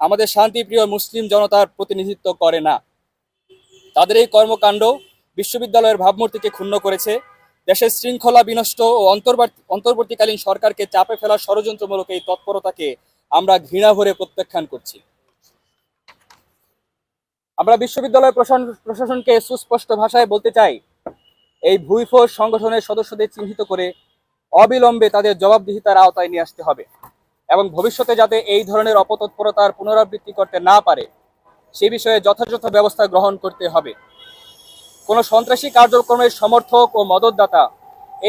আমাদের শান্তিপ্রিয় মুসলিম জনতার প্রতিনিধিত্ব করে না। তাদের এই কর্মকাণ্ড বিশ্ববিদ্যালয়ের ভাবমূর্তিকে ক্ষুণ্ণ করেছে, দেশের শৃঙ্খলা বিনষ্ট ও অন্তর্বর্তীকালীন সরকারকে চাপে ফেলার ষড়যন্ত্রমূলক এই তৎপরতাকে আমরা ঘৃণা ভরে প্রত্যাখ্যান করছি। আমরা বিশ্ববিদ্যালয় প্রশাসনকে সুস্পষ্ট ভাষায় বলতে চাই, এই ভুইফোস সংগঠনের সদস্যদের চিহ্নিত করে অবিলম্বে তাদের জবাবদিহিতার আওতায় নিয়ে আসতে হবে এবং ভবিষ্যতে যাতে এই ধরনের অপতৎপরতার পুনরাবৃত্তি করতে না পারে সে বিষয়ে যথাযথ ব্যবস্থা গ্রহণ করতে হবে। কোনো সন্ত্রাসী কার্যক্রমের সমর্থক ও মদতদাতা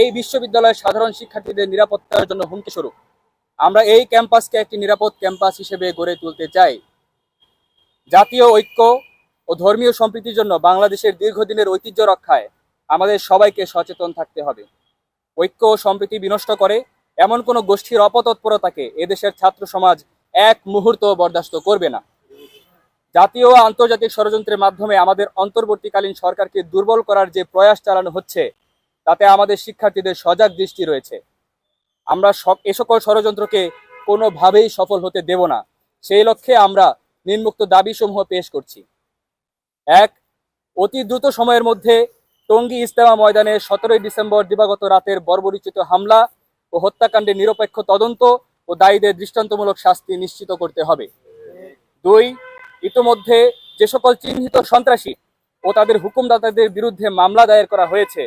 এই বিশ্ববিদ্যালয়ের সাধারণ শিক্ষার্থীদের নিরাপত্তার জন্য হুমকি স্বরূপ। আমরা এই ক্যাম্পাসকে একটি নিরাপদ ক্যাম্পাস হিসেবে গড়ে তুলতে চাই। জাতীয় ঐক্য ও ধর্মীয় সম্প্রীতির জন্য বাংলাদেশের দীর্ঘদিনের ঐতিহ্য রক্ষায় আমাদের সবাইকে সচেতন থাকতে হবে। ঐক্য ও সম্প্রীতি বিনষ্ট করে এমন কোনো গোষ্ঠীর অপতৎপরতাকে এদেশের ছাত্র সমাজ এক মুহূর্ত বরদাস্ত করবে না। জাতীয় ও আন্তর্জাতিক ষড়যন্ত্রের মাধ্যমে আমাদের অন্তর্বর্তীকালীন সরকারকে দুর্বল করার যে প্রয়াস চালানো হচ্ছে তাতে আমাদের শিক্ষার্থীদের সজাগ দৃষ্টি রয়েছে। আমরা এ সকল ষড়যন্ত্রকে কোনোভাবেই সফল হতে দেব না। সেই লক্ষ্যে আমরা নিম্নোক্ত দাবিসমূহ পেশ করছি। ১. অতি দ্রুত সময়ের মধ্যে টঙ্গী ইজতেমা ময়দানে ১৭ ডিসেম্বর দিবাগত রাতের বর্বরোচিত হামলা ও হত্যাকাণ্ডের নিরপেক্ষ তদন্ত ও দায়ীদের দৃষ্টান্তমূলক শাস্তি নিশ্চিত করতে হবে। ২. ইতোমধ্যে যে সকল চিহ্নিত সন্ত্রাসী ও তাদের হুকুমদাতাদের বিরুদ্ধে মামলা দায়ের করা হয়েছে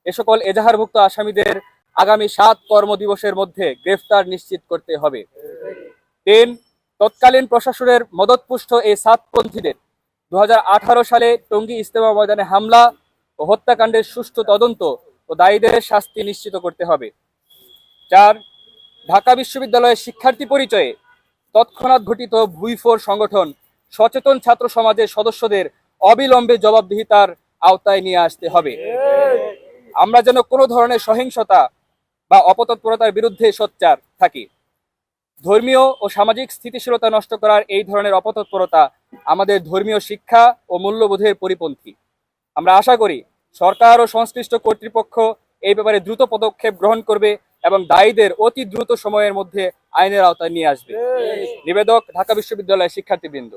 এ সকল এজাহারভুক্ত আসামিদের আগামী ৭ কর্মদিবসের মধ্যে গ্রেফতার নিশ্চিত করতে হবে। ৩. তৎকালীন প্রশাসনের মদতপুষ্ট এই সাতপন্থীদের ২০১৮ সালে টঙ্গী ইজতেমা ময়দানে হামলা ও হত্যাকাণ্ডের সুষ্ঠু তদন্ত ও দায়ীদের শাস্তি নিশ্চিত করতে হবে। ৪. ঢাকা বিশ্ববিদ্যালয়ের শিক্ষার্থী পরিচয়ে তৎক্ষণাৎ ঘটিত ভুইফোর সংগঠন সচেতন ছাত্র সমাজের সদস্যদের অবিলম্বে জবাবদিহিতার আওতায় নিয়ে আসতে হবে। আমরা যেন কোনো ধরনের সহিংসতা বা অপতৎপরতার বিরুদ্ধে সোচ্চার থাকি। ধর্মীয় ও সামাজিক স্থিতিশীলতা নষ্ট করার এই ধরনের অপতৎপরতা আমাদের ধর্মীয় শিক্ষা ও মূল্যবোধের পরিপন্থী। আমরা আশা করি সরকার ও সংশ্লিষ্ট কর্তৃপক্ষ এই ব্যাপারে দ্রুত পদক্ষেপ গ্রহণ করবে এবং দায়ীদের অতি দ্রুত সময়ের মধ্যে আইনের আওতায় নিয়ে আসবে। নিবেদক, ঢাকা বিশ্ববিদ্যালয়ের শিক্ষার্থীবৃন্দ।